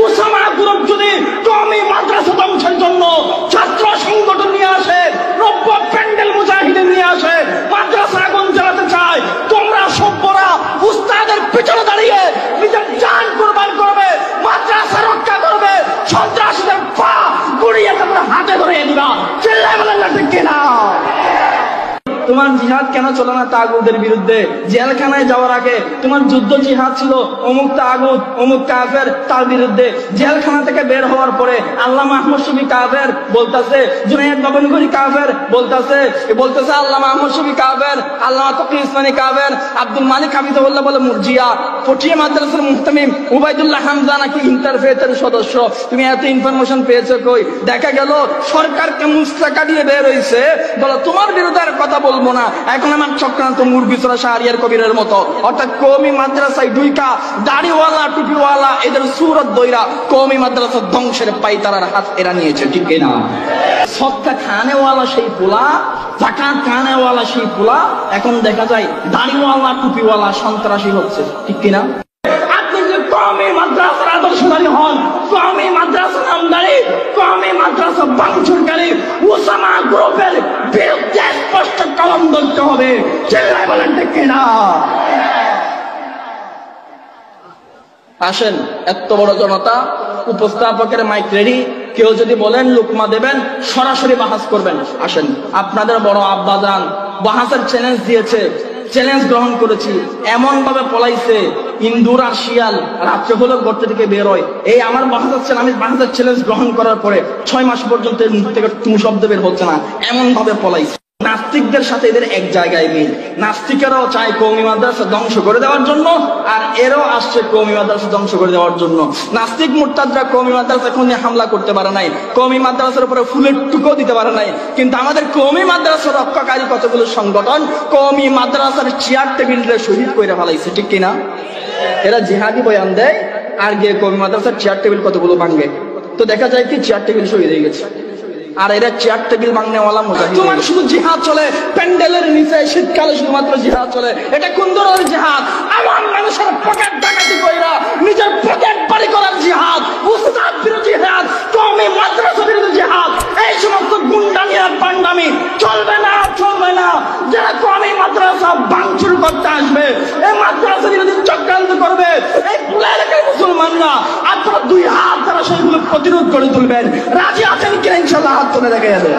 Osama group যদি কওমি মাদ্রাসা ধ্বংসের জন্য ছাত্র সংগঠন নিয়ে আসে, নব্য প্যান্ডেল মুজাহিদিন নিয়ে আসে, মাদ্রাসা আগুন জ্বালাতে চায়, তোমরা সভ্যরা উস্তাদের পিছনে দাঁড়িয়ে নিজের জান কুরবান করবে, মাদ্রাসা রক্ষা করবে, সন্ত্রাসীদের পা গুড়িয়ে তোমরা হাতে ধরে দিবা। চিল্লায় বলেন না ঠিক কিনা? তোমার জিহাদ কেন চলে না তাগুদের বিরুদ্ধে? জেলখানায় যাওয়ার আগে তোমার যুদ্ধ জিহাদ ছিল অমুক তাগুদ অমুক কাফের তার বিরুদ্ধে। জেলখানা থেকে বের হওয়ার পরে আল্লামা আহমদ শফি কাফের বলতাছে, জুনায়েদ বাবনগরী কাফের বলতাছে আল্লামা আহমদ শফি কাফের, আল্লামা তকি ইসলামী কাফের, আব্দুল মালিক হাফিজাহুল্লাহ বলে মুরজিয়া, পটিয়া মাদ্রাসার মুহতামিম উবাইদুল্লাহ হামজা নাকি ইন্টারফেথের সদস্য। তুমি এত ইনফরমেশন পেয়েছো কই? দেখা গেল সরকারকে মুস্তাকা দিয়ে বের হইছে, বলো তোমার বিরুদ্ধে আর কথা বলবো না। এখন আমার চক্রান্ত মুরগি চড়া শাহরিয়ার কবিরের মতো, অর্থাৎ কওমি মাদ্রাসায় ঢুইকা দাড়িওয়ালা টুপিওয়ালা এদের সুরত দইরা কওমি মাদ্রাসা ধ্বংসের পাইতারার হাত এরা নিয়েছে, ঠিক কিনা? সৎকা খানেওয়ালা সেই পোলা, জাকাত খানেওয়ালা সেই পোলা এখন দেখা যায় দাড়িওয়ালা টুপিওয়ালা সন্ত্রাসী হচ্ছে, ঠিক কিনা? আপনি যদি কওমি মাদ্রাসার আদর্শধারী হন, কওমি মাদ্রাসা নামদারি, কওমি মাদ্রাসা ভাঙচুরকারী উসামা গ্রুপের বিরুদ্ধে স্পষ্ট কলম ধরতে হবে। চিল্লায় বলেন ঠিক কিনা? আসেন, এত বড় জনতা, উপস্থাপকের মাইক রেডি, কেউ যদি বলেন লুকমা দেবেন, সরাসরি বাহাস করবেন। আসেন, আপনাদের বড় আব্বাজান বাহাসের চ্যালেঞ্জ দিয়েছে, চ্যালেঞ্জ গ্রহণ করেছি। এমন ভাবে পলাইছে ইন্দুর আর শিয়াল রাত্রে হলো গর্ত থেকে বের হয়। এই আমার আমি বাহাসের চ্যালেঞ্জ গ্রহণ করার পরে 6 মাস পর্যন্ত মুখ থেকে টু শব্দ বের হচ্ছে না, এমন ভাবে পলাইছে। নাস্তিকদের সাথে এদের এক জায়গায় মিল। নাস্তিকেরাও চায় কওমি মাদ্রাসা ধ্বংস করে দেওয়ার জন্য, আর এরাও আসছে কওমি মাদ্রাসা ধ্বংস করে দেওয়ার জন্য। নাস্তিক মুরতাদরা কওমি মাদ্রাসা কোন হামলা করতে পারে নাই, কওমি মাদ্রাসার উপরে ফুলের টুকো দিতে পারে নাই, কিন্তু আমাদের কওমি মাদ্রাসা রক্ষাকারী কতগুলো সংগঠন কওমি মাদ্রাসার চেয়ার টেবিলরে শহীদ করে ফেলাইছে, ঠিক কিনা? এরা জিহাদি বয়ান দেয় আর গিয়ে কওমি মাদ্রাসার চেয়ার টেবিল কতগুলো ভাঙে, তো দেখা যায় কি চেয়ার টেবিল শহীদ হয়ে গেছে। আর এরা চেয়ার টেবিল ভাঙনেওয়ালা মুজাহিদ। তোমার শুধু জিহাদ চলে প্যান্ডেলের নিচে, শীতকালে শুধুমাত্র জিহাদ চলে। এটা কোন ধরনের জিহাদ? আমার মানুষের পকেট ডাকাতি কইরা নিজের পকেট বাড়ি করার জিহাদ, উস্তাদ বিরোধী জিহাদ, কওমি মাদ্রাসা বিরোধী জিহাদ। এই সমস্ত গুন্ডামি আর পান্ডামি চলবে না, চলবে না। যারা কওমি মাদ্রাসা ভাঙচুর করতে আসবে, এই মাদ্রাসা বিরোধী চক্রান্ত করবে, এই পুরা এলাকার মুসলমানরা আপনারা 2 হাত দ্বারা সেগুলো প্রতিরোধ করে তুলবেন। রাজি আছেন কিনা? ইনশাআল্লাহ হাত তুলে দেখা যাবে।